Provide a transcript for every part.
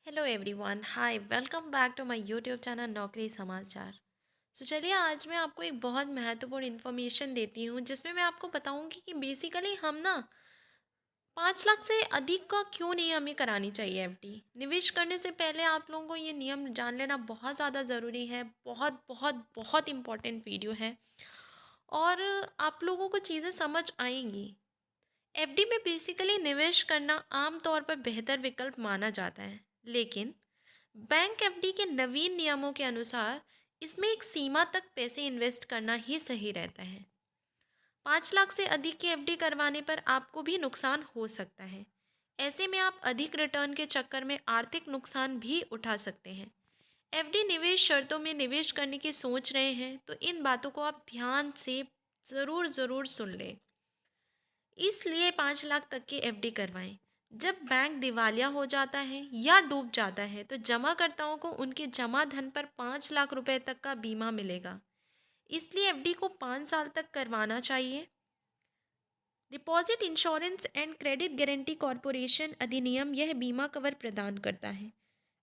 Hello everyone, hi, welcome back to my YouTube channel नौकरी समाचार। चलिए आज मैं आपको एक बहुत महत्वपूर्ण इन्फॉर्मेशन देती हूँ जिसमें मैं आपको बताऊँगी कि बेसिकली हम ना 5 लाख से अधिक का क्यों नहीं हमें करानी चाहिए एफडी। निवेश करने से पहले आप लोगों को ये नियम जान लेना बहुत ज़्यादा ज़रूरी है। बहुत बहुत बहुत इम्पॉर्टेंट वीडियो है और आप लोगों को चीज़ें समझ आएंगी। एफडी में बेसिकली निवेश करना आमतौर पर बेहतर विकल्प माना जाता है, लेकिन बैंक एफडी के नवीन नियमों के अनुसार इसमें एक सीमा तक पैसे इन्वेस्ट करना ही सही रहता है। 5 लाख से अधिक की एफडी करवाने पर आपको भी नुकसान हो सकता है। ऐसे में आप अधिक रिटर्न के चक्कर में आर्थिक नुकसान भी उठा सकते हैं। एफडी निवेश शर्तों में निवेश करने की सोच रहे हैं तो इन बातों को आप ध्यान से ज़रूर ज़रूर सुन लें। इसलिए 5 लाख तक की एफडी करवाएं। जब बैंक दिवालिया हो जाता है या डूब जाता है तो जमाकर्ताओं को उनके जमा धन पर 5 लाख रुपए तक का बीमा मिलेगा। इसलिए एफडी को 5 साल तक करवाना चाहिए। Deposit insurance and credit guarantee corporation अधिनियम यह बीमा कवर प्रदान करता है।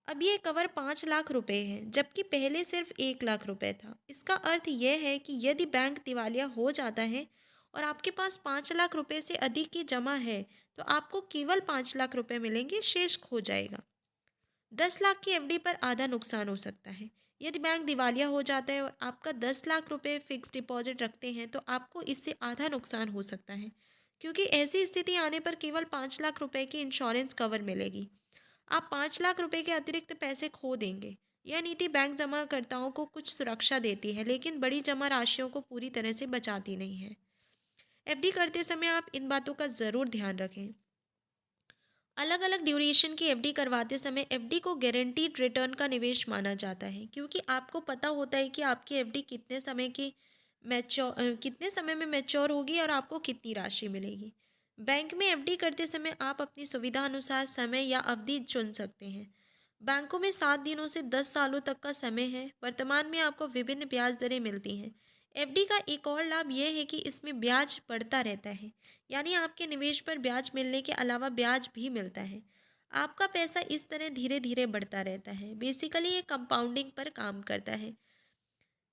अब ये कवर 5 लाख रुपए है, जबकि पहले सिर्फ 1 लाख रुपए था। इसका अर्थ यह है कि यदि बैंक दिवालिया हो जाता है और आपके पास 5 लाख रुपए से अधिक की जमा है तो आपको केवल 5 लाख रुपए मिलेंगे, शेष खो जाएगा। 10 लाख की एफडी पर आधा नुकसान हो सकता है। यदि बैंक दिवालिया हो जाता है और आपका 10 लाख रुपए फिक्स डिपॉजिट रखते हैं तो आपको इससे आधा नुकसान हो सकता है, क्योंकि ऐसी स्थिति आने पर केवल 5 लाख रुपए की इंश्योरेंस कवर मिलेगी। आप 5 लाख रुपए के अतिरिक्त पैसे खो देंगे। यह नीति बैंक जमाकर्ताओं को कुछ सुरक्षा देती है, लेकिन बड़ी जमा राशियों को पूरी तरह से बचाती नहीं है। एफडी करते समय आप इन बातों का ज़रूर ध्यान रखें। अलग अलग ड्यूरेशन की एफडी करवाते समय एफडी को गारंटीड रिटर्न का निवेश माना जाता है, क्योंकि आपको पता होता है कि आपकी एफडी कितने समय में मैच्योर होगी और आपको कितनी राशि मिलेगी। बैंक में एफडी करते समय आप अपनी सुविधा अनुसार समय या अवधि चुन सकते हैं। बैंकों में 7 दिनों से 10 सालों तक का समय है। वर्तमान में आपको विभिन्न ब्याज दरें मिलती हैं। एफडी का एक और लाभ यह है कि इसमें ब्याज बढ़ता रहता है, यानी आपके निवेश पर ब्याज मिलने के अलावा ब्याज भी मिलता है। आपका पैसा इस तरह धीरे धीरे बढ़ता रहता है। बेसिकली ये कंपाउंडिंग पर काम करता है।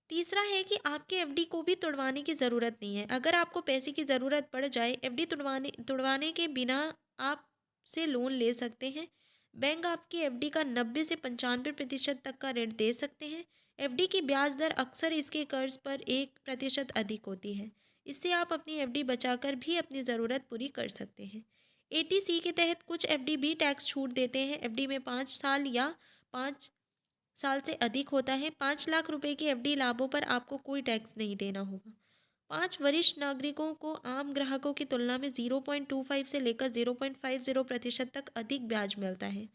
तीसरा है कि आपके एफडी को भी तुड़वाने की ज़रूरत नहीं है। अगर आपको पैसे की ज़रूरत पड़ जाए, एफडी तुड़वाने के बिना आप से लोन ले सकते हैं। बैंक आपकी एफडी का 90 से 95% तक का ऋण दे सकते हैं। एफडी की ब्याज दर अक्सर इसके कर्ज पर 1% अधिक होती है। इससे आप अपनी एफडी बचाकर भी अपनी ज़रूरत पूरी कर सकते हैं। एटीसी के तहत कुछ एफडी भी टैक्स छूट देते हैं। एफडी में 5 साल या 5 साल से अधिक होता है। 5 लाख रुपए की एफडी लाभों पर आपको कोई टैक्स नहीं देना होगा। 5 वरिष्ठ नागरिकों को आम ग्राहकों की तुलना में 0.25 से लेकर 0.50% तक अधिक ब्याज मिलता है।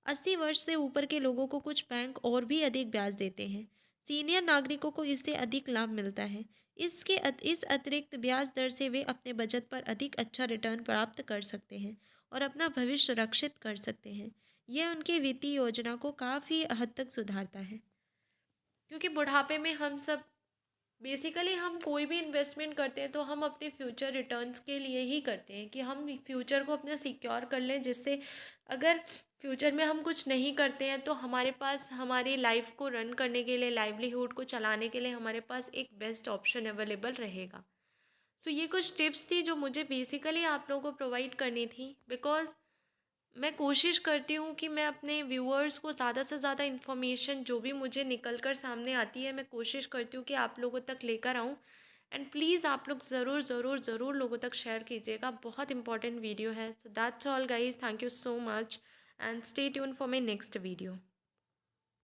80 वर्ष से ऊपर के लोगों को कुछ बैंक और भी अधिक ब्याज देते हैं। सीनियर नागरिकों को इससे अधिक लाभ मिलता है। इस अतिरिक्त ब्याज दर से वे अपने बचत पर अधिक अच्छा रिटर्न प्राप्त कर सकते हैं और अपना भविष्य सुरक्षित कर सकते हैं। यह उनकी वित्तीय योजना को काफ़ी हद तक सुधारता है, क्योंकि बुढ़ापे में हम सब बेसिकली हम कोई भी इन्वेस्टमेंट करते हैं तो हम अपने फ्यूचर रिटर्न्स के लिए ही करते हैं, कि हम फ्यूचर को अपना सिक्योर कर लें, जिससे अगर फ्यूचर में हम कुछ नहीं करते हैं तो हमारे पास हमारी लाइफ को रन करने के लिए, लाइवलीहुड को चलाने के लिए हमारे पास एक बेस्ट ऑप्शन अवेलेबल रहेगा। सो ये कुछ टिप्स थी जो मुझे बेसिकली आप लोगों को प्रोवाइड करनी थी, बिकॉज मैं कोशिश करती हूँ कि मैं अपने व्यूअर्स को ज़्यादा से ज़्यादा इन्फॉर्मेशन जो भी मुझे निकल कर सामने आती है, मैं कोशिश करती हूँ कि आप लोगों तक लेकर आऊँ। एंड प्लीज़ आप लोग ज़रूर ज़रूर ज़रूर लोगों तक शेयर कीजिएगा। बहुत इंपॉर्टेंट वीडियो है। So that's all guys, thank you so much and stay tune for my next video.